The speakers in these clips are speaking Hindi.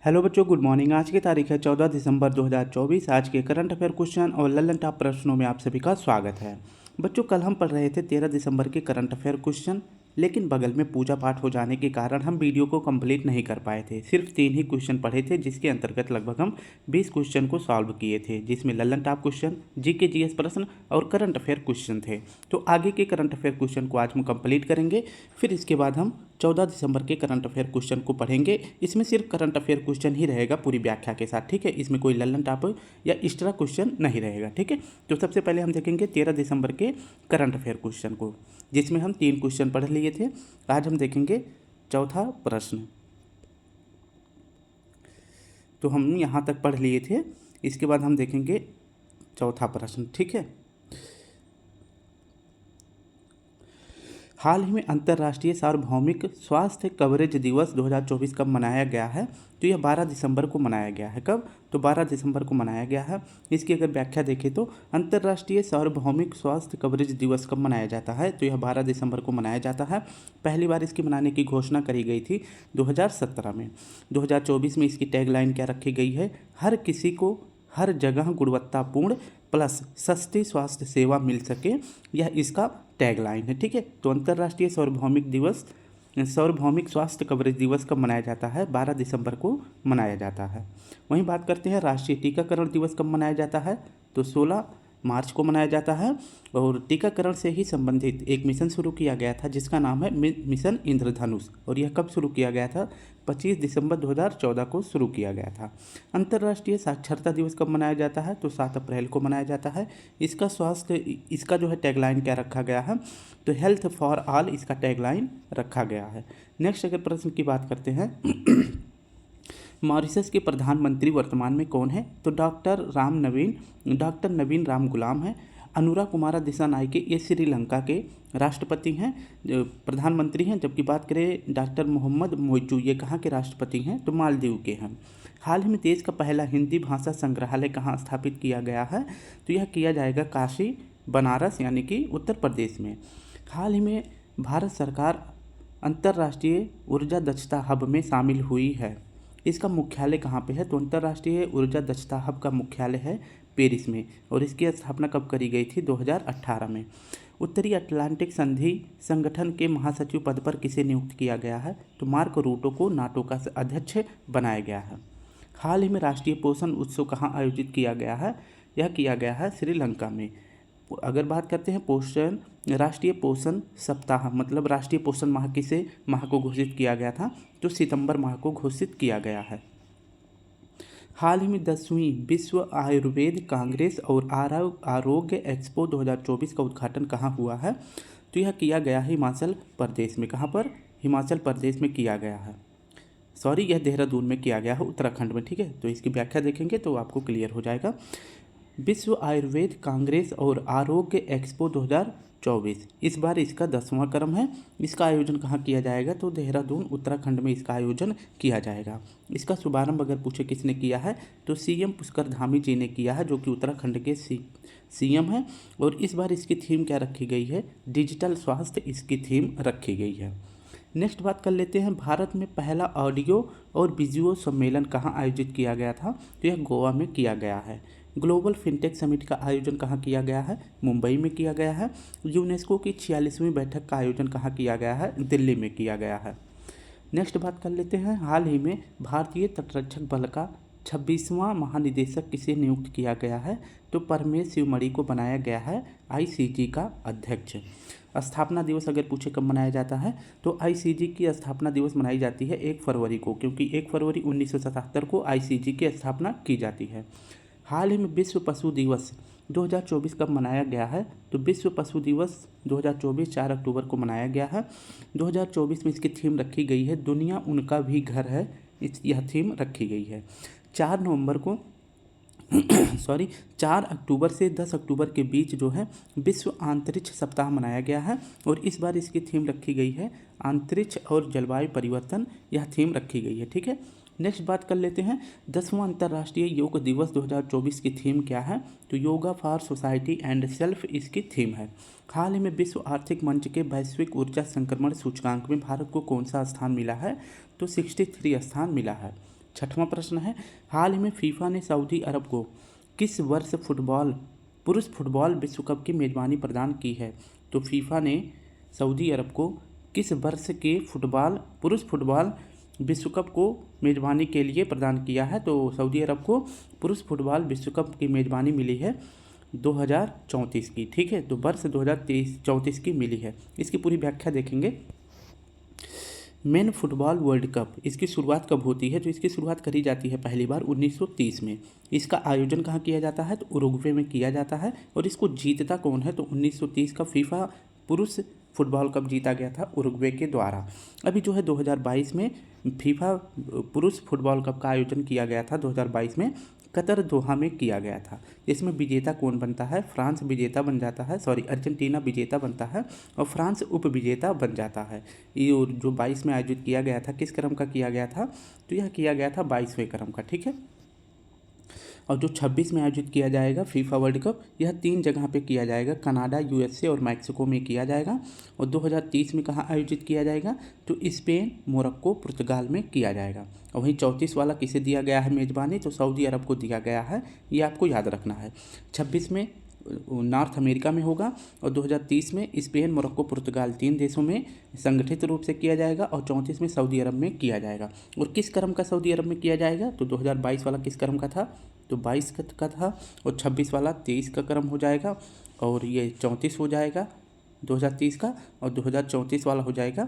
हेलो बच्चों, गुड मॉर्निंग। आज की तारीख है 14 दिसंबर 2024। आज के करंट अफेयर क्वेश्चन और ललन टॉप प्रश्नों में आप सभी का स्वागत है। बच्चों, कल हम पढ़ रहे थे 13 दिसंबर के करंट अफेयर क्वेश्चन, लेकिन बगल में पूजा पाठ हो जाने के कारण हम वीडियो को कंप्लीट नहीं कर पाए थे। सिर्फ 3 ही क्वेश्चन पढ़े थे, जिसके अंतर्गत लगभग हम 20 क्वेश्चन को सॉल्व किए थे, जिसमें Lalan top question, GK GS प्रश्न और करंट अफेयर क्वेश्चन थे। तो आगे के करंट अफेयर क्वेश्चन को आज हम कंप्लीट करेंगे। फिर इसके बाद हम 14 दिसंबर के करंट अफेयर क्वेश्चन को पढ़ेंगे। इसमें सिर्फ करंट अफेयर क्वेश्चन ही रहेगा पूरी व्याख्या के साथ, ठीक है। इसमें कोई ललन टॉप या एक्स्ट्रा क्वेश्चन नहीं रहेगा, ठीक है। तो सबसे पहले हम देखेंगे 13 दिसंबर के करंट अफेयर क्वेश्चन को, जिसमें हम 3 क्वेश्चन पढ़ लिए थे। आज हम देखेंगे चौथा प्रश्न। तो हम यहाँ तक पढ़ लिए थे, इसके बाद हम देखेंगे चौथा प्रश्न, ठीक है। हाल ही में अंतर्राष्ट्रीय सार्वभौमिक स्वास्थ्य कवरेज दिवस 2024 कब मनाया गया है? तो यह 12 दिसंबर को मनाया गया है। कब? तो 12 दिसंबर को मनाया गया है। इसकी अगर व्याख्या देखें तो अंतर्राष्ट्रीय सार्वभौमिक स्वास्थ्य कवरेज दिवस कब मनाया जाता है? तो यह 12 दिसंबर को मनाया जाता है। पहली बार इसकी मनाने की घोषणा करी गई थी 2017 में। 2024 में इसकी टैगलाइन क्या रखी गई है? हर किसी को हर जगह गुणवत्तापूर्ण प्लस सस्ती स्वास्थ्य सेवा मिल सके, यह इसका टैगलाइन है, ठीक है। तो अंतर्राष्ट्रीय सार्वभौमिक स्वास्थ्य कवरेज दिवस कब मनाया जाता है? 12 दिसंबर को मनाया जाता है। वहीं बात करते हैं राष्ट्रीय टीकाकरण दिवस कब मनाया जाता है? तो 16 मार्च को मनाया जाता है। और टीकाकरण से ही संबंधित एक मिशन शुरू किया गया था, जिसका नाम है मिशन इंद्रधनुष। और यह कब शुरू किया गया था? 25 दिसंबर 2014 को शुरू किया गया था। अंतर्राष्ट्रीय साक्षरता दिवस कब मनाया जाता है? तो 7 अप्रैल को मनाया जाता है। इसका जो है टैगलाइन क्या रखा गया है? तो हेल्थ फॉर ऑल इसका टैगलाइन रखा गया है। नेक्स्ट अगर प्रश्न की बात करते हैं मॉरिशस के प्रधानमंत्री वर्तमान में कौन है? तो डॉक्टर नवीन राम गुलाम है। अनुरा कुमारा दिसानायके ये श्रीलंका के राष्ट्रपति हैं, प्रधानमंत्री हैं। जबकि बात करें डॉक्टर मोहम्मद मोइचू, ये कहाँ के राष्ट्रपति हैं? तो मालदीव के हैं। हाल ही में देश का पहला हिंदी भाषा संग्रहालय कहाँ स्थापित किया गया है? तो यह किया जाएगा काशी बनारस यानी कि उत्तर प्रदेश में। हाल ही में भारत सरकार अंतर्राष्ट्रीय ऊर्जा दक्षता हब में शामिल हुई है। इसका मुख्यालय कहाँ पे है? तो अंतर्राष्ट्रीय ऊर्जा दक्षता हब का मुख्यालय है पेरिस में। और इसकी स्थापना कब करी गई थी? 2018 में। उत्तरी अटलांटिक संधि संगठन के महासचिव पद पर किसे नियुक्त किया गया है? तो मार्क रूटो को नाटो का अध्यक्ष बनाया गया है। हाल ही में राष्ट्रीय पोषण उत्सव कहाँ आयोजित किया गया है? यह किया गया है श्रीलंका में। अगर बात करते हैं राष्ट्रीय पोषण सप्ताह, मतलब राष्ट्रीय पोषण माह किसे माह को घोषित किया गया था? तो सितंबर माह को घोषित किया गया है। हाल ही में 10वीं विश्व आयुर्वेद कांग्रेस और आरोग्य एक्सपो 2024 का उद्घाटन कहाँ हुआ है? तो यह किया गया है हिमाचल प्रदेश में। कहाँ पर? हिमाचल प्रदेश में किया गया है। यह देहरादून में किया गया है, उत्तराखंड में, ठीक है। तो इसकी व्याख्या देखेंगे तो आपको क्लियर हो जाएगा। विश्व आयुर्वेद कांग्रेस और आरोग्य एक्सपो 2024 इस बार इसका 10वां क्रम है। इसका आयोजन कहाँ किया जाएगा? तो देहरादून उत्तराखंड में इसका आयोजन किया जाएगा। इसका शुभारंभ अगर पूछे किसने किया है? तो सीएम पुष्कर धामी जी ने किया है, जो कि उत्तराखंड के सीएम है। और इस बार इसकी थीम क्या रखी गई है? डिजिटल स्वास्थ्य इसकी थीम रखी गई है। नेक्स्ट बात कर लेते हैं, भारत में पहला ऑडियो और विजुअल सम्मेलन कहाँ आयोजित किया गया था? तो यह गोवा में किया गया है। ग्लोबल फिनटेक समिट का आयोजन कहाँ किया गया है? मुंबई में किया गया है। यूनेस्को की 46वीं बैठक का आयोजन कहाँ किया गया है? दिल्ली में किया गया है। नेक्स्ट बात कर लेते हैं, हाल ही में भारतीय तटरक्षक बल का 26वां महानिदेशक किसे नियुक्त किया गया है? तो परमेश शिवमणि को बनाया गया है आईसीजी का अध्यक्ष। स्थापना दिवस अगर पूछे कब मनाया जाता है? तो आईसीजी की स्थापना दिवस मनाई जाती है 1 फरवरी को, क्योंकि 1 फरवरी 1977 को आईसीजी की स्थापना की जाती है। हाल ही में विश्व पशु दिवस 2024 कब मनाया गया है? तो विश्व पशु दिवस 2024 4 अक्टूबर को मनाया गया है। 2024 में इसकी थीम रखी गई है दुनिया उनका भी घर है, यह थीम रखी गई है। 4 नवंबर को 4 अक्टूबर से 10 अक्टूबर के बीच जो है विश्व अंतरिक्ष सप्ताह मनाया गया है। और इस बार इसकी थीम रखी गई है अंतरिक्ष और जलवायु परिवर्तन, यह थीम रखी गई है, ठीक है। नेक्स्ट बात कर लेते हैं, 10वां अंतर्राष्ट्रीय योग दिवस 2024 की थीम क्या है? तो yoga for society and self इसकी थीम है। हाल ही में विश्व आर्थिक मंच के वैश्विक ऊर्जा संक्रमण सूचकांक में भारत को कौन सा स्थान मिला है? तो 63 स्थान मिला है। छठवां प्रश्न है, हाल ही में फीफा ने सऊदी अरब को किस वर्ष पुरुष फुटबॉल विश्व कप की मेज़बानी प्रदान की है? तो फीफा ने सऊदी अरब को किस वर्ष के पुरुष फुटबॉल विश्व कप को मेज़बानी के लिए प्रदान किया है? तो सऊदी अरब को पुरुष फुटबॉल विश्व कप की मेज़बानी मिली है 2034 की, ठीक है। तो वर्ष 2034 की मिली है। इसकी पूरी व्याख्या देखेंगे। मेन फुटबॉल वर्ल्ड कप, इसकी शुरुआत कब होती है? तो इसकी शुरुआत करी जाती है पहली बार 1930 में। इसका आयोजन कहाँ किया जाता है? तो उरुग्वे में किया जाता है। और इसको जीतता कौन है? तो 1930 का फीफा पुरुष फुटबॉल कप जीता गया था उरुग्वे के द्वारा। अभी जो है 2022 में फीफा पुरुष फुटबॉल कप का आयोजन किया गया था 2022 में, कतर दोहा में किया गया था। इसमें विजेता कौन बनता है? फ्रांस विजेता बन जाता है, अर्जेंटीना विजेता बनता है और फ्रांस उप विजेता बन जाता है। ये जो 22 में आयोजित किया गया था, किस क्रम का किया गया था? तो यह किया गया था 22वें क्रम का, ठीक है। और जो 26 में आयोजित किया जाएगा फीफा वर्ल्ड कप, यह 3 जगह पे किया जाएगा, कनाडा, यूएसए और मैक्सिको में किया जाएगा। और 2030 में कहाँ आयोजित किया जाएगा? तो स्पेन, मोरक्को, पुर्तगाल में किया जाएगा। और वहीं 34 वाला किसे दिया गया है मेज़बानी? तो सऊदी अरब को दिया गया है, ये आपको याद रखना है। 26 में नॉर्थ अमेरिका में होगा और 2030 में स्पेन, मोरक्को, पुर्तगाल 3 देशों में संगठित रूप से किया जाएगा और 34 में सऊदी अरब में किया जाएगा। और किस क्रम का सऊदी अरब में किया जाएगा? तो 2022 वाला किस क्रम का था? तो 22 का था। और 26 वाला 23 का क्रम हो जाएगा और ये 34 हो जाएगा 2030 का। और 2034 वाला हो जाएगा,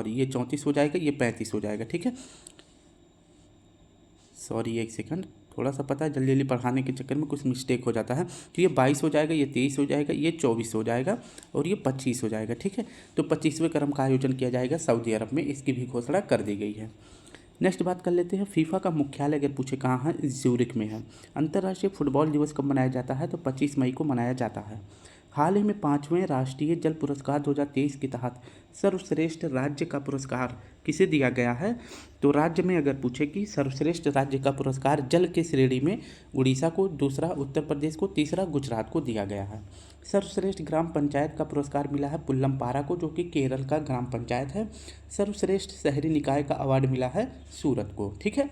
ये 34 हो जाएगा, ये 35 हो जाएगा, ठीक है। एक सेकंड, थोड़ा सा पता है जल्दी जल्दी पढ़ाने के चक्कर में कुछ मिस्टेक हो जाता है। तो ये 22 हो जाएगा, ये 23 हो जाएगा, ये 24 हो जाएगा और ये 25 हो जाएगा, ठीक है। तो 25वें क्रम का आयोजन किया जाएगा सऊदी अरब में, इसकी भी घोषणा कर दी गई है। नेक्स्ट बात कर लेते हैं, फीफा का मुख्यालय अगर पूछे कहाँ है? ज्यूरिख में है। अंतर्राष्ट्रीय फुटबॉल दिवस कब मनाया जाता है? तो 25 मई को मनाया जाता है। हाल ही में 5वें राष्ट्रीय जल पुरस्कार 2023 के तहत सर्वश्रेष्ठ राज्य का पुरस्कार किसे दिया गया है? तो राज्य में अगर पूछे कि सर्वश्रेष्ठ राज्य का पुरस्कार जल के श्रेणी में उड़ीसा को, दूसरा उत्तर प्रदेश को, तीसरा गुजरात को दिया गया है। सर्वश्रेष्ठ ग्राम पंचायत का पुरस्कार मिला है पुल्लमपारा को, जो कि केरल का ग्राम पंचायत है। सर्वश्रेष्ठ शहरी निकाय का अवार्ड मिला है सूरत को, ठीक है।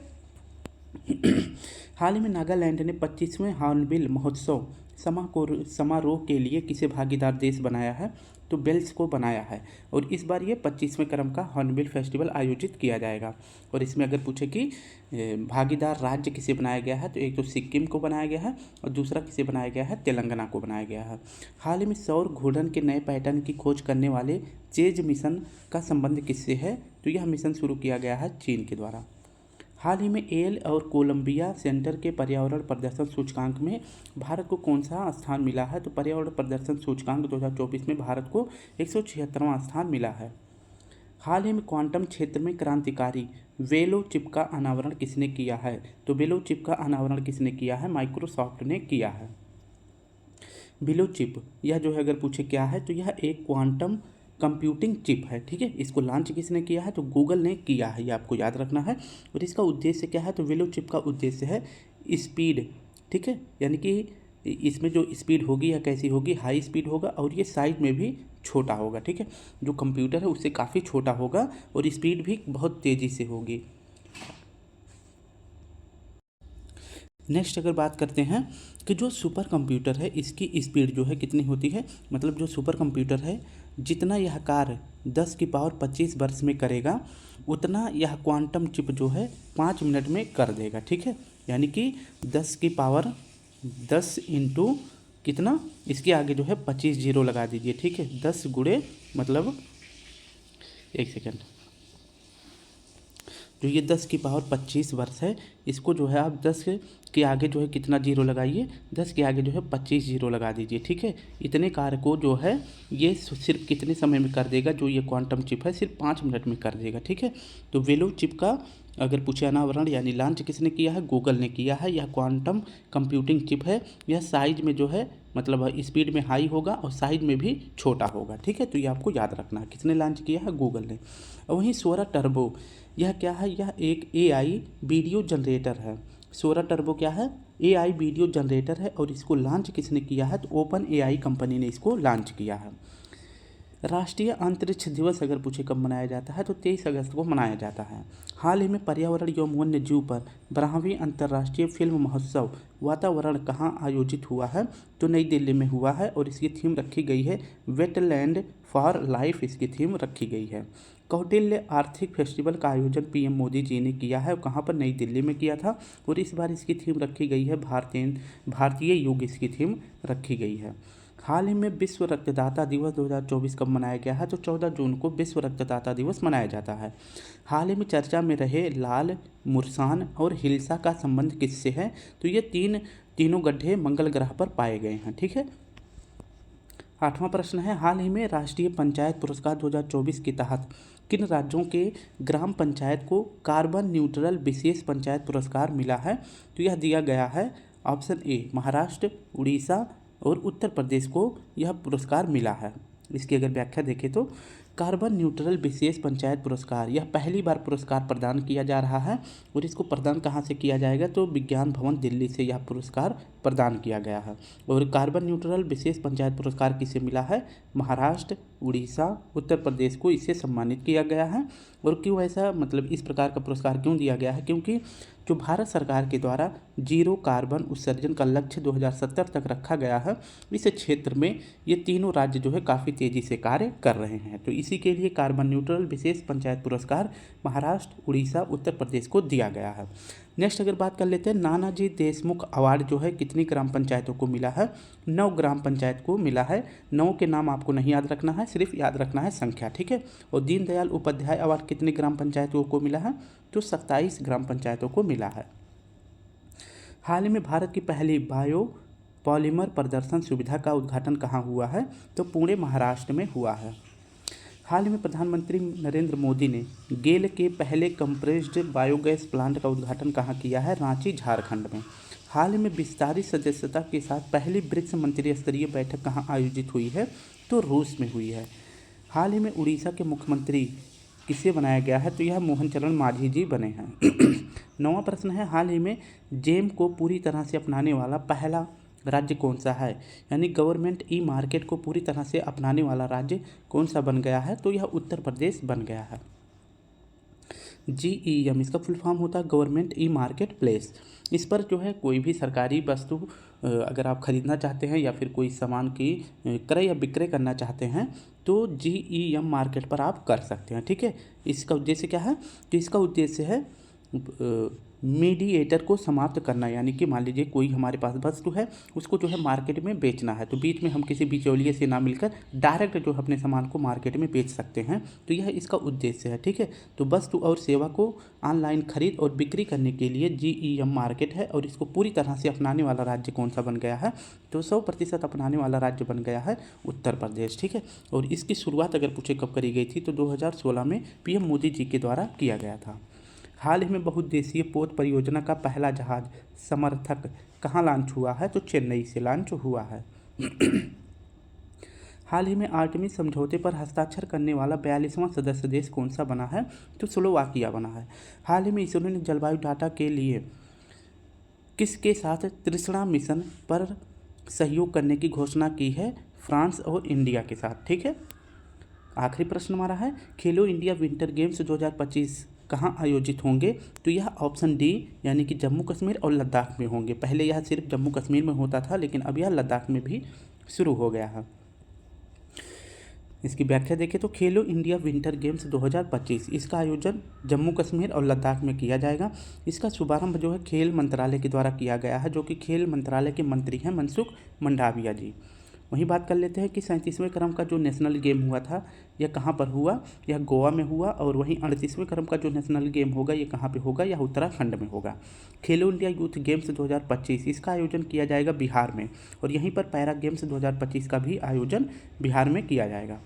हाल ही में नागालैंड ने 25वें हॉर्नबिल महोत्सव समारोह के लिए किसे भागीदार देश बनाया है? तो वेल्स को बनाया है। और इस बार ये 25वें क्रम का हॉर्नबिल फेस्टिवल आयोजित किया जाएगा। और इसमें अगर पूछे कि भागीदार राज्य किसे बनाया गया है, तो एक तो सिक्किम को बनाया गया है और दूसरा किसे बनाया गया है? तेलंगाना को बनाया गया है। हाल ही में सौर घूर्णन के नए पैटर्न की खोज करने वाले चेज मिशन का संबंध किससे है? तो यह मिशन शुरू किया गया है चीन के द्वारा। हाल ही में एल और कोलंबिया सेंटर के पर्यावरण प्रदर्शन सूचकांक में भारत को कौन सा स्थान मिला है? तो पर्यावरण प्रदर्शन सूचकांक 2024 में भारत को 176वां स्थान मिला है। हाल ही में क्वांटम क्षेत्र में क्रांतिकारी वेलो चिप का अनावरण किसने किया है? तो वेलो चिप का अनावरण किसने किया है? माइक्रोसॉफ्ट ने किया है। वेलो चिप यह जो है अगर पूछे क्या है, तो यह एक क्वांटम कंप्यूटिंग चिप है, ठीक है। इसको लॉन्च किसने किया है? तो गूगल ने किया है, ये आपको याद रखना है। और इसका उद्देश्य क्या है? तो वेलो चिप का उद्देश्य है स्पीड, ठीक है। यानी कि इसमें जो स्पीड होगी या कैसी होगी? हाई स्पीड होगा और ये साइज में भी छोटा होगा, ठीक है। जो कंप्यूटर है उससे काफ़ी छोटा होगा और स्पीड भी बहुत तेज़ी से होगी। नेक्स्ट अगर बात करते हैं कि जो सुपर कंप्यूटर है इसकी स्पीड जो है कितनी होती है? मतलब जो सुपर कंप्यूटर है जितना यह कार्य 10 की पावर 25 वर्ष में करेगा उतना यह क्वांटम चिप जो है 5 मिनट में कर देगा, ठीक है। यानी कि 10 की पावर 10 इंटू कितना, इसके आगे जो है 25 जीरो लगा दीजिए, ठीक है। 10 गुणे मतलब एक सेकेंड, जो ये 10 की पावर 25 वर्ष है, इसको जो है आप 10 के आगे जो है कितना जीरो लगाइए? 10 के आगे जो है 25 जीरो लगा दीजिए, ठीक है। इतने कार्य को जो है ये सिर्फ कितने समय में कर देगा? जो ये क्वांटम चिप है सिर्फ 5 मिनट में कर देगा, ठीक है। तो वेलो चिप का अगर पूछे अनावरण यानी लॉन्च किसने किया है? गूगल ने किया है। यह क्वांटम कंप्यूटिंग चिप है। यह साइज में जो है मतलब स्पीड में हाई होगा और साइज में भी छोटा होगा, ठीक है। तो ये आपको याद रखना है। किसने लॉन्च किया है? गूगल ने। और वहीं सोरा टर्बो यह क्या है? यह एक AI वीडियो जनरेटर है। सोरा टर्बो क्या है? AI वीडियो जनरेटर है। और इसको लॉन्च किसने किया है? तो ओपन AI कंपनी ने इसको लॉन्च किया है। राष्ट्रीय अंतरिक्ष दिवस अगर पूछे कब मनाया जाता है तो 23 अगस्त को मनाया जाता है। हाल ही में पर्यावरण एवं वन्य जीव पर 12वीं अंतर्राष्ट्रीय फिल्म महोत्सव वातावरण कहाँ आयोजित हुआ है, तो नई दिल्ली में हुआ है और इसकी थीम रखी गई है वेटलैंड फॉर लाइफ, इसकी थीम रखी गई है। कौटिल्य आर्थिक फेस्टिवल का आयोजन पीएम मोदी जी ने किया है और कहाँ पर, नई दिल्ली में किया था और इस बार इसकी थीम रखी गई है भारतीय युग, इसकी थीम रखी गई है। हाल ही में विश्व रक्तदाता दिवस 2024 कब मनाया गया है, तो 14 जून को विश्व रक्तदाता दिवस मनाया जाता है। हाल ही में चर्चा में रहे लाल, मुर्सान और हिल्सा का संबंध किससे है, तो ये तीनों गड्ढे मंगल ग्रह पर पाए गए हैं। ठीक है। 8वां प्रश्न है, हाल ही में राष्ट्रीय पंचायत पुरस्कार 2024 के तहत किन राज्यों के ग्राम पंचायत को कार्बन न्यूट्रल विशेष पंचायत पुरस्कार मिला है, तो यह दिया गया है ऑप्शन ए महाराष्ट्र, उड़ीसा और उत्तर प्रदेश को यह पुरस्कार मिला है। इसकी अगर व्याख्या देखें तो कार्बन न्यूट्रल विशेष पंचायत पुरस्कार यह पहली बार पुरस्कार प्रदान किया जा रहा है और इसको प्रदान कहाँ से किया जाएगा, तो विज्ञान भवन दिल्ली से यह पुरस्कार प्रदान किया गया है। और कार्बन न्यूट्रल विशेष पंचायत पुरस्कार किसे मिला है, महाराष्ट्र, उड़ीसा, उत्तर प्रदेश को इससे सम्मानित किया गया है। और क्यों ऐसा, मतलब इस प्रकार का पुरस्कार क्यों दिया गया है, क्योंकि जो भारत सरकार के द्वारा जीरो कार्बन उत्सर्जन का लक्ष्य 2070 तक रखा गया है, इस क्षेत्र में ये तीनों राज्य जो है काफ़ी तेज़ी से कार्य कर रहे हैं, तो इसी के लिए कार्बन न्यूट्रल विशेष पंचायत पुरस्कार महाराष्ट्र, उड़ीसा, उत्तर प्रदेश को दिया गया है। नेक्स्ट अगर बात कर लेते हैं, नानाजी देशमुख अवार्ड जो है कितनी ग्राम पंचायतों को मिला है, 9 ग्राम पंचायत को मिला है। 9 के नाम आपको नहीं याद रखना है, सिर्फ याद रखना है संख्या। ठीक है। और दीनदयाल उपाध्याय अवार्ड कितनी ग्राम पंचायतों को मिला है, तो 27 ग्राम पंचायतों को मिला है। हाल ही में भारत की पहली बायो पॉलीमर प्रदर्शन सुविधा का उद्घाटन कहाँ हुआ है, तो पुणे, महाराष्ट्र में हुआ है। हाल ही में प्रधानमंत्री नरेंद्र मोदी ने गेल के पहले कंप्रेस्ड बायोगैस प्लांट का उद्घाटन कहाँ किया है, रांची, झारखंड में। हाल ही में विस्तारित सदस्यता के साथ पहली ब्रिक्स मंत्री स्तरीय बैठक कहाँ आयोजित हुई है, तो रूस में हुई है। हाल ही में उड़ीसा के मुख्यमंत्री किसे बनाया गया है, तो यह मोहन चरण मांझी जी बने हैं। 9वां प्रश्न है, हाल ही में जेम को पूरी तरह से अपनाने वाला पहला राज्य कौन सा है, यानी गवर्नमेंट ई मार्केट को पूरी तरह से अपनाने वाला राज्य कौन सा बन गया है, तो यह उत्तर प्रदेश बन गया है। GEM इसका फुल फॉर्म होता है गवर्नमेंट ई मार्केट प्लेस। इस पर जो है कोई भी सरकारी वस्तु अगर आप खरीदना चाहते हैं या फिर कोई सामान की क्रय या विक्रय करना चाहते हैं तो GEM मार्केट पर आप कर सकते हैं। ठीक है। इसका उद्देश्य क्या है, तो इसका उद्देश्य है मीडिएटर को समाप्त करना, यानी कि मान लीजिए कोई हमारे पास वस्तु है, उसको जो है मार्केट में बेचना है, तो बीच में हम किसी बिचौलिए से ना मिलकर डायरेक्ट जो अपने सामान को मार्केट में बेच सकते हैं, तो यह इसका उद्देश्य है। ठीक है। तो वस्तु और सेवा को ऑनलाइन खरीद और बिक्री करने के लिए GEM मार्केट है और इसको पूरी तरह से अपनाने वाला राज्य कौन सा बन गया है, तो 100% अपनाने वाला राज्य बन गया है उत्तर प्रदेश। ठीक है। और इसकी शुरुआत अगर पूछे कब करी गई थी, तो 2016 में PM मोदी जी के द्वारा किया गया था। हाल ही में बहुउद्देशीय पोत परियोजना का पहला जहाज समर्थक कहाँ लॉन्च हुआ है, तो चेन्नई से लॉन्च हुआ है। हाल ही में आर्टेमिस समझौते पर हस्ताक्षर करने वाला 42वां सदस्य देश कौन सा बना है, तो स्लोवाकिया बना है। हाल ही में इसरो ने जलवायु डाटा के लिए किसके साथ तृष्णा मिशन पर सहयोग करने की घोषणा की है, फ्रांस और इंडिया के साथ। ठीक है। आखिरी प्रश्न हमारा है, खेलो इंडिया विंटर गेम्स 2025 कहाँ आयोजित होंगे, तो यह ऑप्शन डी यानी कि जम्मू कश्मीर और लद्दाख में होंगे। पहले यह सिर्फ जम्मू कश्मीर में होता था, लेकिन अब यह लद्दाख में भी शुरू हो गया है। इसकी व्याख्या देखें तो खेलो इंडिया विंटर गेम्स 2025 इसका आयोजन जम्मू कश्मीर और लद्दाख में किया जाएगा। इसका शुभारंभ जो है खेल मंत्रालय के द्वारा किया गया है, जो कि खेल मंत्रालय के मंत्री हैं मनसुख मंडाविया जी। वहीं बात कर लेते हैं कि 37वें क्रम का जो नेशनल गेम हुआ था यह कहाँ पर हुआ, यह गोवा में हुआ। और वहीं 38वें क्रम का जो नेशनल गेम होगा ये कहाँ पे होगा, यह उत्तराखंड में होगा। खेलो इंडिया यूथ गेम्स 2025 इसका आयोजन किया जाएगा बिहार में, और यहीं पर पैरा गेम्स 2025 का भी आयोजन बिहार में किया जाएगा।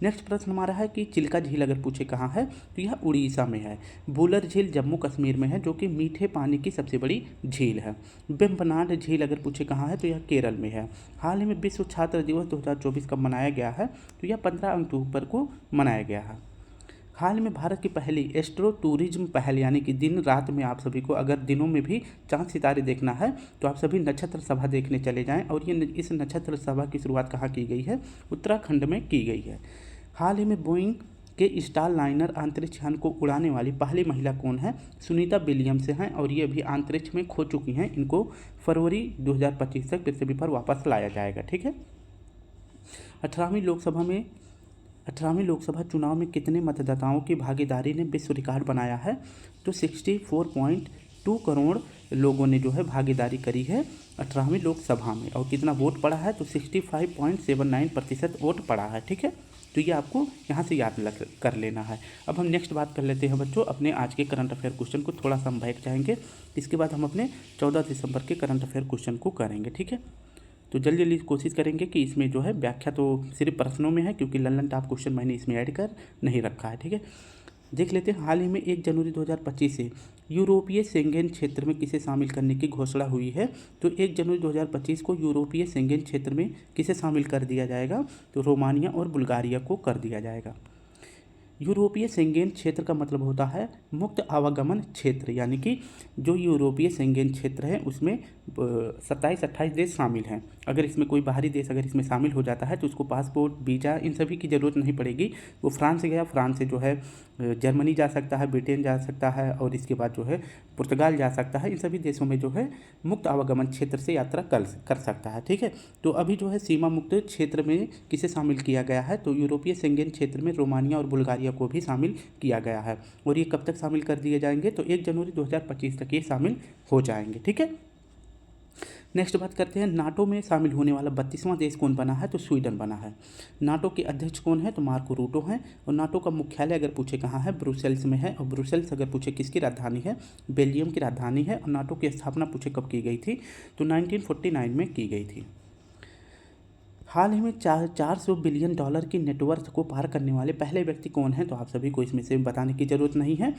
नेक्स्ट प्रश्न हमारा है कि चिल्का झील अगर पूछे कहाँ है, तो यह उड़ीसा में है। बुलर झील जम्मू कश्मीर में है, जो कि मीठे पानी की सबसे बड़ी झील है। वेम्बनाड झील अगर पूछे कहाँ है, तो यह केरल में है। हाल ही में विश्व छात्र दिवस 2024 कब मनाया गया है, तो यह 15 अक्टूबर को मनाया गया है। हाल में भारत की पहली एस्ट्रो टूरिज्म पहल, यानी कि दिन रात में आप सभी को अगर दिनों में भी चांद सितारे देखना है तो आप सभी नक्षत्र सभा देखने चले जाएं। और ये इस नक्षत्र सभा की शुरुआत कहाँ की गई है? उत्तराखंड में की गई है। हाल ही में बोइंग के स्टार लाइनर अंतरिक्ष यान को उड़ाने वाली पहली महिला कौन है? सुनीता विलियम्स हैं और ये अभी अंतरिक्ष में खो चुकी हैं। इनको फरवरी 2025 तक पृथ्वी पर वापस लाया जाएगा। ठीक है। 18वीं लोकसभा चुनाव में कितने मतदाताओं की भागीदारी ने विश्व रिकॉर्ड बनाया है? तो 64.2 करोड़ लोगों ने जो है भागीदारी करी है 18वीं लोकसभा में। और कितना वोट पड़ा है? तो 65.79% वोट पड़ा है। ठीक है, तो ये आपको यहाँ से याद कर लेना है। अब हम नेक्स्ट बात कर लेते हैं बच्चों अपने आज के करंट अफेयर क्वेश्चन को थोड़ा सा हम बैठ जाएंगे। इसके बाद हम अपने 14 दिसंबर के करंट अफेयर क्वेश्चन को करेंगे। ठीक है, तो जल्दी जल्दी कोशिश करेंगे कि इसमें जो है व्याख्या तो सिर्फ प्रश्नों में है, क्योंकि ललन टॉप क्वेश्चन मैंने इसमें ऐड कर नहीं रखा है। ठीक है, देख लेते हैं। हाल ही में 1 जनवरी 2025 से यूरोपीय शेंगेन क्षेत्र में किसे शामिल करने की घोषणा हुई है? तो 1 जनवरी 2025 को यूरोपीय शेंगेन क्षेत्र में किसे शामिल कर दिया जाएगा? तो रोमानिया और बुल्गारिया को कर दिया जाएगा। यूरोपीय शेंगेन क्षेत्र का मतलब होता है मुक्त आवागमन क्षेत्र, यानी कि जो यूरोपीय शेंगेन क्षेत्र है उसमें 27-28 देश शामिल हैं। अगर इसमें कोई बाहरी देश अगर इसमें शामिल हो जाता है तो उसको पासपोर्ट, वीज़ा इन सभी की ज़रूरत नहीं पड़ेगी। वो फ्रांस से गया, फ्रांस से जो है जर्मनी जा सकता है, ब्रिटेन जा सकता है और इसके बाद जो है पुर्तगाल जा सकता है। इन सभी देशों में जो है मुक्त आवागमन क्षेत्र से यात्रा कर सकता है। ठीक है, तो अभी जो है सीमा मुक्त क्षेत्र में किसे शामिल किया गया है? तो यूरोपीय शेंगेन क्षेत्र में रोमानिया और बुल्गारिया को भी शामिल किया गया है। और ये कब तक शामिल कर दिए जाएंगे? तो 1 जनवरी 2025 तक ये शामिल हो जाएंगे। ठीक है, नेक्स्ट बात करते हैं। नाटो में शामिल होने वाला 32वां देश कौन बना है? तो स्वीडन बना है। नाटो के अध्यक्ष कौन है? तो मार्को रूटो हैं। और नाटो का मुख्यालय अगर पूछे कहाँ है? ब्रुसेल्स में है। और ब्रुसेल्स अगर पूछे किसकी राजधानी है? बेल्जियम की राजधानी है। और नाटो की स्थापना पूछे कब की गई थी? तो 1949 में की गई थी। हाल ही में 400 बिलियन डॉलर की नेटवर्थ को पार करने वाले पहले व्यक्ति कौन है? तो आप सभी को इसमें से बताने की ज़रूरत नहीं है।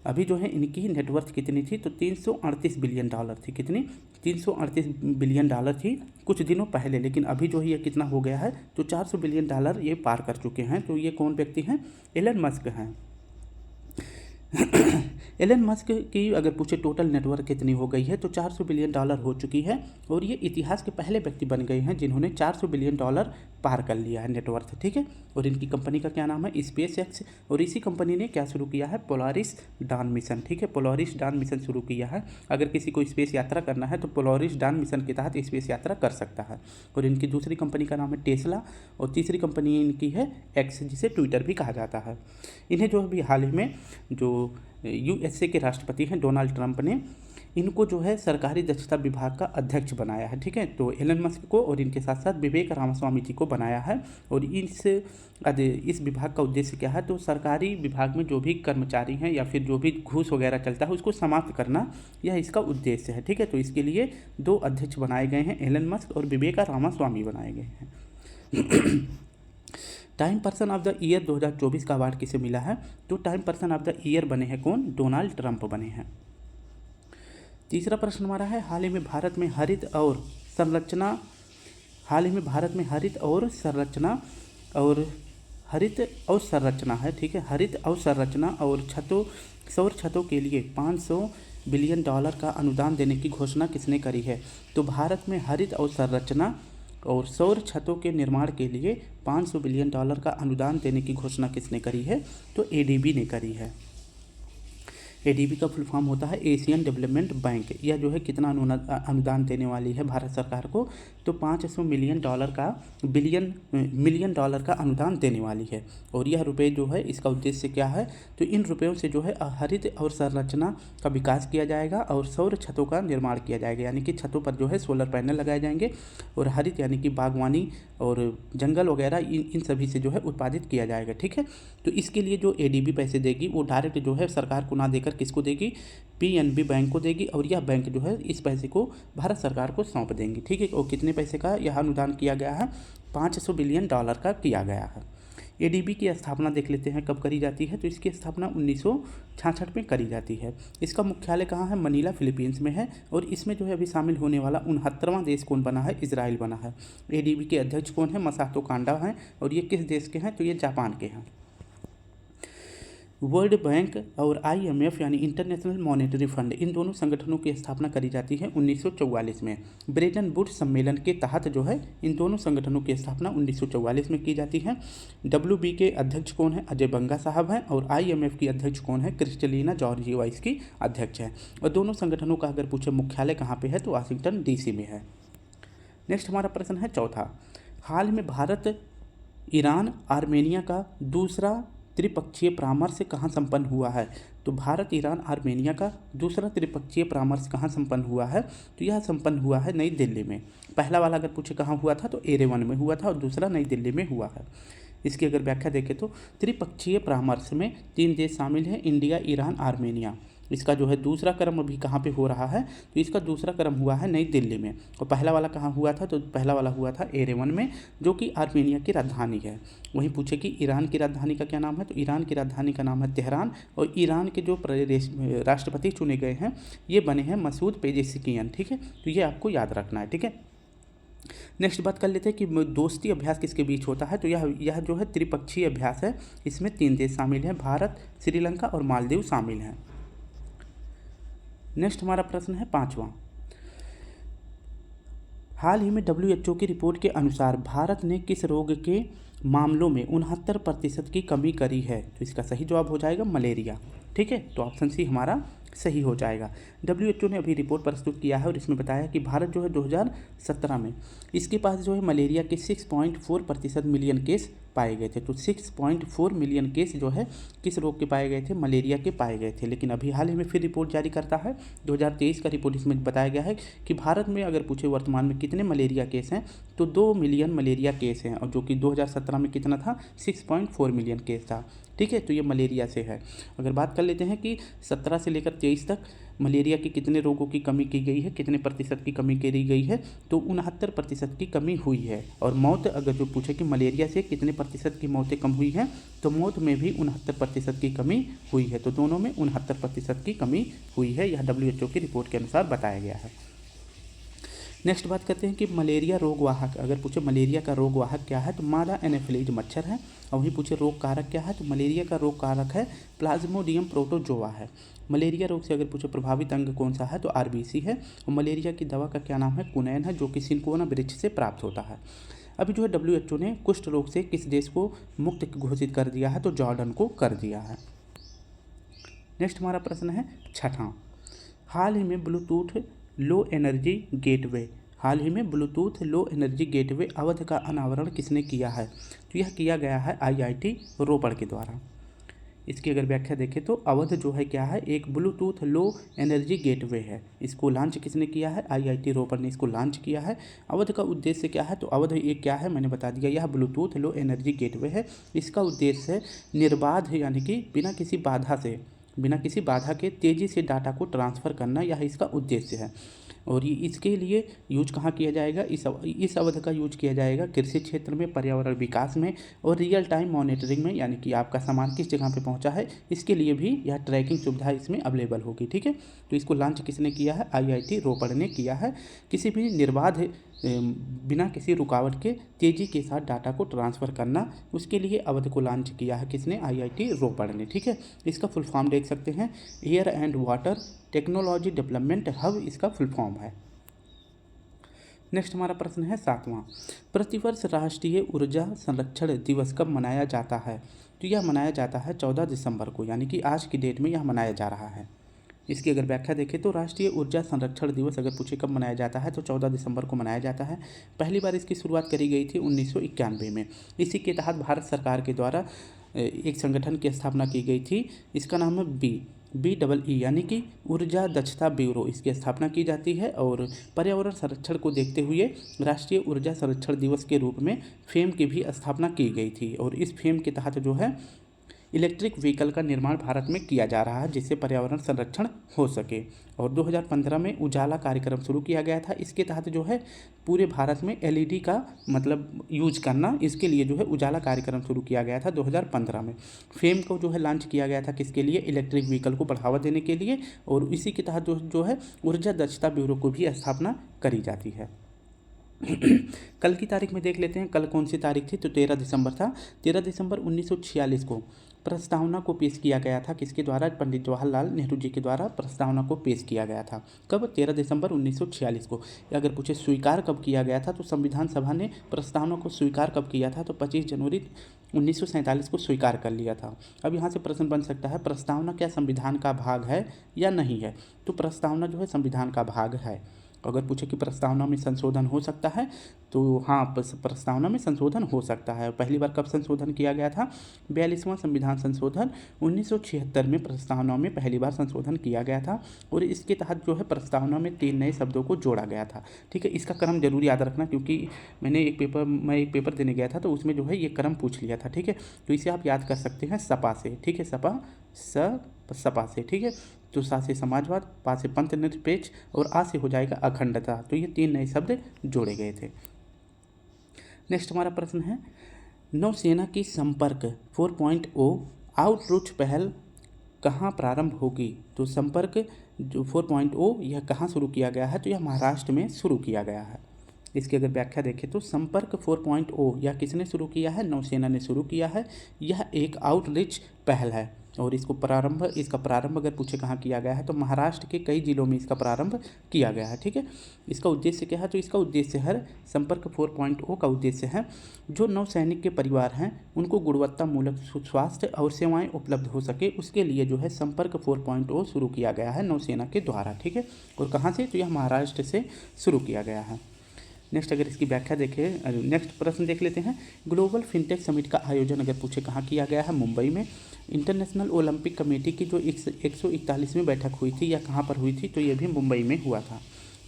अभी जो है इनकी नेटवर्थ कितनी थी? तो 338 बिलियन डॉलर थी। कितनी? 338 बिलियन डॉलर थी कुछ दिनों पहले, लेकिन अभी जो है ये कितना हो गया है? तो 400 बिलियन डॉलर ये पार कर चुके हैं। तो ये कौन व्यक्ति हैं? एलन मस्क हैं। एलन मस्क की अगर पूछे टोटल नेटवर्थ कितनी हो गई है? तो 400 बिलियन डॉलर हो चुकी है। और ये इतिहास के पहले व्यक्ति बन गए हैं जिन्होंने 400 बिलियन डॉलर पार कर लिया है नेटवर्थ। ठीक है, और इनकी कंपनी का क्या नाम है? Space x. और इसी कंपनी ने क्या शुरू किया है? पोलारिस डान मिशन। ठीक है, पोलारिस डान मिशन शुरू किया है। अगर किसी को स्पेस यात्रा करना है तो पोलारिस डान मिशन के तहत स्पेस यात्रा कर सकता है। और इनकी दूसरी कंपनी का नाम है टेस्ला। और तीसरी कंपनी इनकी है एक्स, जिसे ट्विटर भी कहा जाता है। इन्हें जो अभी हाल ही में जो USA के राष्ट्रपति हैं डोनाल्ड ट्रंप ने इनको जो है सरकारी दक्षता विभाग का अध्यक्ष बनाया है। ठीक है, तो एलन मस्क को और इनके साथ साथ विवेक रामास्वामी जी को बनाया है। और इस विभाग का उद्देश्य क्या है? तो सरकारी विभाग में जो भी कर्मचारी हैं या फिर जो भी घूस वगैरह चलता है उसको समाप्त करना, यह इसका उद्देश्य है। ठीक है, तो इसके लिए 2 अध्यक्ष बनाए गए हैं, एलन मस्क और विवेक रामास्वामी बनाए गए हैं। Time person of the year 2024 का अवार्ड किसे मिला है? तो time person of the year बने हैं कौन? डोनाल्ड ट्रंप बने हैं। तीसरा प्रश्न हमारा है हाल ही में भारत में हरित और संरचना है। ठीक है, हरित और संरचना और सौर छतों के लिए 500 बिलियन डॉलर का अनुदान देने की घोषणा किसने करी है? तो भारत में हरित और संरचना और सौर छतों के निर्माण के लिए 500 बिलियन डॉलर का अनुदान देने की घोषणा किसने करी है? तो ADB ने करी है। ADB का फुल फॉर्म होता है एशियन डेवलपमेंट बैंक। यह जो है कितना अनुदान देने वाली है भारत सरकार को? तो 500 मिलियन डॉलर का अनुदान देने वाली है। और यह रुपए जो है इसका उद्देश्य क्या है? तो इन रुपयों से जो है हरित और संरचना का विकास किया जाएगा और सौर छतों का निर्माण किया जाएगा, यानी कि छतों पर जो है सोलर पैनल लगाए जाएंगे। और हरित यानी कि बागवानी और जंगल वगैरह इन सभी से जो है उत्पादित किया जाएगा। ठीक है, तो इसके लिए जो ADB पैसे देगी वो डायरेक्ट जो है सरकार को ना देकर किसको देगी? PNB बैंक को देगी। और यह बैंक जो है इस पैसे को भारत सरकार को सौंप देंगी। ठीक है, और कितने पैसे का यह अनुदान किया गया है? 500 बिलियन डॉलर का किया गया है। ADB की स्थापना देख लेते हैं कब करी जाती है? तो इसकी स्थापना 1966 में करी जाती है। इसका मुख्यालय कहाँ है? मनीला, फिलीपींस में है। और इसमें जो है अभी शामिल होने वाला 69वां देश कौन बना है? इजराइल बना है। ADB के अध्यक्ष कौन है? मसातो कांडा हैं। और ये किस देश के हैं? तो ये जापान के हैं। वर्ल्ड बैंक और IMF यानी इंटरनेशनल मॉनेटरी फंड, इन दोनों संगठनों की स्थापना करी जाती है 1944 में। ब्रेटन वुड्स सम्मेलन के तहत जो है इन दोनों संगठनों की स्थापना 1944 में की जाती है। WB के अध्यक्ष कौन है? अजय बंगा साहब हैं। और IMF की अध्यक्ष कौन है? क्रिस्टलिना जॉर्जिएवा इसकी अध्यक्ष है। और दोनों संगठनों का अगर पूछे मुख्यालय कहाँ पे है तो वाशिंगटन DC में है। नेक्स्ट हमारा प्रश्न है चौथा, हाल में भारत ईरान आर्मेनिया का दूसरा त्रिपक्षीय परामर्श कहाँ संपन्न हुआ है? तो भारत ईरान आर्मेनिया का दूसरा त्रिपक्षीय परामर्श कहाँ संपन्न हुआ है? तो यह संपन्न हुआ है नई दिल्ली में। पहला वाला अगर पूछे कहाँ हुआ था तो एरेवन में हुआ था और दूसरा नई दिल्ली में हुआ है। इसकी अगर व्याख्या देखें तो त्रिपक्षीय परामर्श में 3 देश शामिल हैं, इंडिया, ईरान, आर्मेनिया। इसका जो है दूसरा क्रम अभी कहाँ पे हो रहा है? तो इसका दूसरा क्रम हुआ है नई दिल्ली में। और पहला वाला कहाँ हुआ था? तो पहला वाला हुआ था एरेवन में, जो कि आर्मेनिया की राजधानी है। वहीं पूछे कि ईरान की राजधानी का क्या नाम है? तो ईरान की राजधानी का नाम है तेहरान। और ईरान के जो राष्ट्रपति चुने गए हैं ये बने हैं मसूद पेजेशिकियन। ठीक है, तो ये आपको याद रखना है। ठीक है, नेक्स्ट बात कर लेते हैं कि दोस्ती अभ्यास किसके बीच होता है? तो यह जो है त्रिपक्षीय अभ्यास है। इसमें 3 देश शामिल हैं, भारत, श्रीलंका और मालदीव शामिल हैं। नेक्स्ट हमारा प्रश्न है 5वां, हाल ही में WHO की रिपोर्ट के अनुसार भारत ने किस रोग के मामलों में 69% की कमी करी है? तो इसका सही जवाब हो जाएगा मलेरिया। ठीक है, तो ऑप्शन सी हमारा सही हो जाएगा। WHO ने अभी रिपोर्ट प्रस्तुत किया है और इसमें बताया कि भारत जो है 2017 में इसके पास जो है मलेरिया के 6.4% मिलियन केस पाए गए थे। तो 6.4 मिलियन केस जो है किस रोग के पाए गए थे? मलेरिया के पाए गए थे। लेकिन अभी हाल ही में फिर रिपोर्ट जारी करता है 2023 का रिपोर्ट। इसमें बताया गया है कि भारत में अगर पूछे वर्तमान में कितने मलेरिया केस हैं तो 2 मिलियन मलेरिया केस हैं, और जो कि 2017 में कितना था? 6.4 मिलियन केस था। ठीक है, तो ये मलेरिया से है। अगर बात कर लेते हैं कि 17 से लेकर 23 तक मलेरिया के कितने रोगों की कमी की गई है, कितने प्रतिशत की कमी करी गई है? तो 69% की कमी हुई है। और मौत अगर जो पूछे कि मलेरिया से कितने प्रतिशत की मौतें कम हुई हैं, तो मौत में भी 69% की कमी हुई है। तो दोनों में 69% की कमी हुई है, यह WHO की रिपोर्ट के अनुसार बताया गया है। नेक्स्ट बात करते हैं कि मलेरिया रोगवाहक, अगर पूछे मलेरिया का रोगवाहक क्या है? तो मादा एनाफिलीज मच्छर है। और वहीं पूछे रोग कारक क्या है? तो मलेरिया का रोग कारक है प्लाज्मोडियम प्रोटोजोआ है। मलेरिया रोग से अगर पूछे प्रभावित अंग कौन सा है? तो RBC है। और मलेरिया की दवा का क्या नाम है? कुनैन है, जो कि सिनकोना वृक्ष से प्राप्त होता है। अभी जो है WHO ने कुष्ठ रोग से किस देश को मुक्त घोषित कर दिया है? तो जॉर्डन को कर दिया है। नेक्स्ट हमारा प्रश्न है 6वां, हाल ही में ब्लूटूथ लो एनर्जी गेटवे, हाल ही में Bluetooth low energy gateway Awadh का अनावरण किसने किया है? तो यह किया गया है IIT रोपड़ के द्वारा। इसकी अगर व्याख्या देखें तो अवध जो है क्या है? एक ब्लूटूथ लो एनर्जी गेटवे है। इसको लॉन्च किसने किया है? IIT रोपड़ ने इसको लॉन्च किया है। अवध का उद्देश्य क्या है? तो अवध एक क्या है मैंने बता दिया, यह ब्लूटूथ लो एनर्जी गेटवे है। इसका उद्देश्य है निर्बाध यानी कि बिना किसी बाधा के तेज़ी से डाटा को ट्रांसफ़र करना, यह इसका उद्देश्य है। और ये इसके लिए यूज कहाँ किया जाएगा? इस अवधि का यूज किया जाएगा कृषि क्षेत्र में, पर्यावरण विकास में और रियल टाइम मॉनिटरिंग में, यानी कि आपका सामान किस जगह पे पहुंचा है इसके लिए भी यह ट्रैकिंग सुविधा इसमें अवेलेबल होगी। ठीक है, तो इसको लॉन्च किसने किया है? IIT रोपड़ ने किया है। किसी भी निर्बाध बिना किसी रुकावट के तेज़ी के साथ डाटा को ट्रांसफ़र करना, उसके लिए अवध को लॉन्च किया है किसने? IIT रोपड़ ने। ठीक है, इसका फुल फॉर्म देख सकते हैं, air and water technology development hub इसका फुल फॉर्म है। नेक्स्ट हमारा प्रश्न है 7वां, प्रतिवर्ष राष्ट्रीय ऊर्जा संरक्षण दिवस कब मनाया जाता है? तो यह मनाया जाता है 14 दिसंबर को, यानी कि आज की डेट में यह मनाया जा रहा है। इसकी अगर व्याख्या देखें तो राष्ट्रीय ऊर्जा संरक्षण दिवस अगर पूछे कब मनाया जाता है तो 14 दिसंबर को मनाया जाता है। पहली बार इसकी शुरुआत करी गई थी 1991 में। इसी के तहत भारत सरकार के द्वारा एक संगठन की स्थापना की गई थी, इसका नाम है BEE यानी कि ऊर्जा दक्षता ब्यूरो, इसकी स्थापना की जाती है। और पर्यावरण संरक्षण को देखते हुए राष्ट्रीय ऊर्जा संरक्षण दिवस के रूप में फेम की भी स्थापना की गई थी। और इस फेम के तहत जो है इलेक्ट्रिक व्हीकल का निर्माण भारत में किया जा रहा है, जिससे पर्यावरण संरक्षण हो सके। और 2015 में उजाला कार्यक्रम शुरू किया गया था। इसके तहत जो है पूरे भारत में LED का मतलब यूज करना, इसके लिए जो है उजाला कार्यक्रम शुरू किया गया था 2015 में। फेम को जो है लॉन्च किया गया था किसके लिए? इलेक्ट्रिक व्हीकल को बढ़ावा देने के लिए। और इसी के तहत जो है ऊर्जा दक्षता ब्यूरो को भी स्थापना करी जाती है। कल की तारीख में देख लेते हैं, कल कौन सी तारीख थी, तो 13 दिसंबर था। 13 दिसंबर 1946 को प्रस्तावना को पेश किया गया था, किसके द्वारा, पंडित जवाहरलाल नेहरू जी के द्वारा प्रस्तावना को पेश किया गया था। कब, 13 दिसंबर 1946 को। अगर पूछे स्वीकार कब किया गया था, तो संविधान सभा ने प्रस्तावना को स्वीकार कब किया था, तो 25 जनवरी 1947 को स्वीकार कर लिया था। अब यहाँ से प्रश्न बन सकता है, प्रस्तावना क्या संविधान का भाग है या नहीं है, तो प्रस्तावना जो है संविधान का भाग है। अगर पूछे कि प्रस्तावना में संशोधन हो सकता है, तो हाँ, प्रस्तावना में संशोधन हो सकता है। पहली बार कब संशोधन किया गया था, 42वां संविधान संशोधन 1976 में प्रस्तावना में पहली बार संशोधन किया गया था, और इसके तहत जो है प्रस्तावना में 3 नए शब्दों को जोड़ा गया था। ठीक है, इसका क्रम जरूर याद रखना, क्योंकि मैं एक पेपर देने गया था, तो उसमें जो है ये क्रम पूछ लिया था। ठीक है, तो इसे आप याद कर सकते हैं सपा से। ठीक है, सपा से। ठीक है, तो सा से समाजवाद, पा से पंथ निरपेक्ष, और आ से हो जाएगा अखंडता। तो ये 3 नए शब्द जोड़े गए थे। नेक्स्ट हमारा प्रश्न है, नौसेना की संपर्क 4.0 आउटरीच पहल कहाँ प्रारंभ होगी, तो संपर्क जो 4.0 यह कहाँ शुरू किया गया है, तो यह महाराष्ट्र में शुरू किया गया है। इसकी अगर व्याख्या देखें तो संपर्क 4.0 यह किसने शुरू किया है, नौसेना ने शुरू किया है। यह एक आउटरीच पहल है, और इसका प्रारंभ अगर पूछे कहाँ किया गया है, तो महाराष्ट्र के कई जिलों में इसका प्रारंभ किया गया है। ठीक है, इसका उद्देश्य क्या है, तो इसका उद्देश्य है, संपर्क 4.0 का उद्देश्य है, जो नौसैनिक के परिवार हैं उनको गुणवत्तामूलक स्वास्थ्य और सेवाएं उपलब्ध हो सके, उसके लिए जो है संपर्क 4.0 शुरू किया गया है नौसेना के द्वारा। ठीक है, और कहाँ से, तो यह महाराष्ट्र से शुरू किया गया है। नेक्स्ट अगर इसकी व्याख्या देखें, नेक्स्ट प्रश्न देख लेते हैं, ग्लोबल फिनटेक समिट का आयोजन अगर पूछे कहाँ किया गया है, मुंबई में। इंटरनेशनल ओलंपिक कमेटी की जो 141वीं बैठक हुई थी, यह कहाँ पर हुई थी, तो यह भी मुंबई में हुआ था।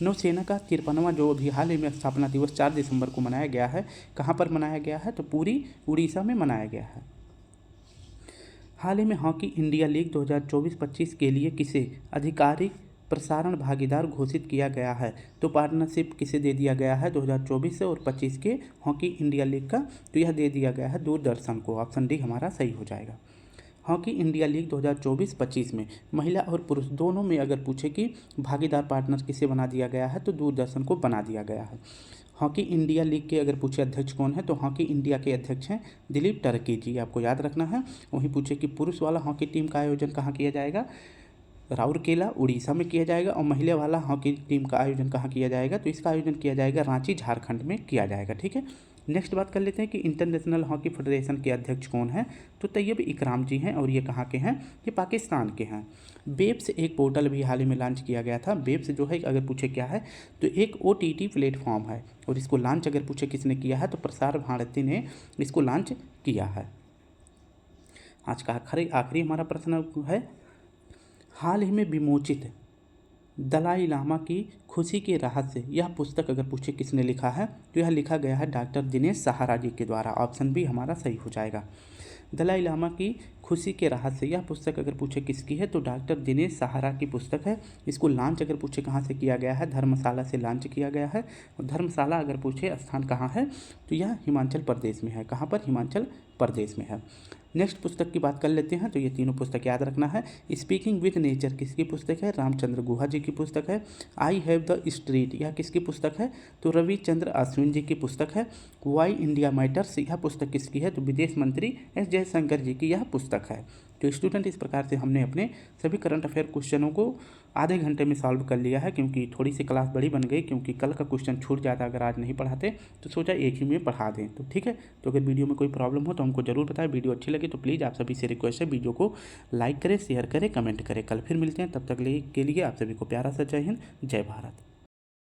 नौसेना का 53वां जो अभी हाल ही में स्थापना दिवस 4 दिसंबर को मनाया गया है, कहाँ पर मनाया गया है, तो पूरी उड़ीसा में मनाया गया है। हाल ही में हॉकी इंडिया लीग 2024-25 के लिए किसे आधिकारिक प्रसारण भागीदार घोषित किया गया है, तो पार्टनरशिप किसे दे दिया गया है 2024 से और 25 के हॉकी इंडिया लीग का, तो यह दे दिया गया है दूरदर्शन को। ऑप्शन डी हमारा सही हो जाएगा। हॉकी इंडिया लीग 2024-25 में महिला और पुरुष दोनों में अगर पूछे कि भागीदार पार्टनर किसे बना दिया गया है, तो दूरदर्शन को बना दिया गया है। हॉकी इंडिया लीग के अगर पूछे अध्यक्ष कौन है, तो हॉकी इंडिया के अध्यक्ष हैं दिलीप टर्की जी, आपको याद रखना है। वहीं पूछे कि पुरुष वाला हॉकी टीम का आयोजन कहाँ किया जाएगा, राउरकेला उड़ीसा में किया जाएगा, और महिला वाला हॉकी टीम का आयोजन कहाँ किया जाएगा, तो इसका आयोजन किया जाएगा रांची झारखंड में किया जाएगा। ठीक है, नेक्स्ट बात कर लेते हैं कि इंटरनेशनल हॉकी फेडरेशन के अध्यक्ष कौन है, तो तैयब इकराम जी हैं, और ये कहाँ के हैं, ये पाकिस्तान के हैं। बेब्स एक पोर्टल भी हाल ही में लॉन्च किया गया था। बेब्स जो है अगर पूछे क्या है, तो एक OTT प्लेटफॉर्म है, और इसको लॉन्च अगर पूछे किसने किया है, तो प्रसार भारती ने इसको लॉन्च किया है। आज का आखिरी हमारा प्रश्न है, हाल ही में विमोचित दलाई लामा की खुशी के रहस्य यह पुस्तक अगर पूछे किसने लिखा है, तो यह लिखा गया है डॉक्टर दिनेश सहारा जी के द्वारा। ऑप्शन बी हमारा सही हो जाएगा। दलाई लामा की खुशी के रहस्य यह पुस्तक अगर पूछे किसकी है, तो डॉक्टर दिनेश सहारा की पुस्तक है। इसको लॉन्च अगर पूछे कहाँ से किया गया है, धर्मशाला से लॉन्च किया गया है। और धर्मशाला अगर पूछे स्थान कहाँ है, तो यह हिमाचल प्रदेश में है। कहाँ पर, हिमाचल प्रदेश में है। नेक्स्ट पुस्तक की बात कर लेते हैं, तो ये तीनों पुस्तक याद रखना है। स्पीकिंग विद नेचर किसकी पुस्तक है, रामचंद्र गुहा जी की पुस्तक है। आई हैव द स्ट्रीट यह किसकी पुस्तक है, तो रविचंद्र अश्विन जी की पुस्तक है। वाई इंडिया मैटर्स यह पुस्तक किसकी है, तो विदेश मंत्री एस जयशंकर जी की यह पुस्तक है। तो स्टूडेंट, इस प्रकार से हमने अपने सभी करंट अफेयर क्वेश्चनों को आधे घंटे में सॉल्व कर लिया है, क्योंकि थोड़ी सी क्लास बड़ी बन गई, क्योंकि कल का क्वेश्चन छूट जाता अगर आज नहीं पढ़ाते, तो सोचा एक ही में पढ़ा दें। तो ठीक है, तो अगर वीडियो में कोई प्रॉब्लम हो तो हमको जरूर बताएं। वीडियो अच्छी लगी तो प्लीज़ आप सभी से रिक्वेस्ट है, वीडियो को लाइक करें, शेयर करें, कमेंट करें। कल फिर मिलते हैं, तब तक के लिए आप सभी को प्यारा सा जय हिंद, जय भारत।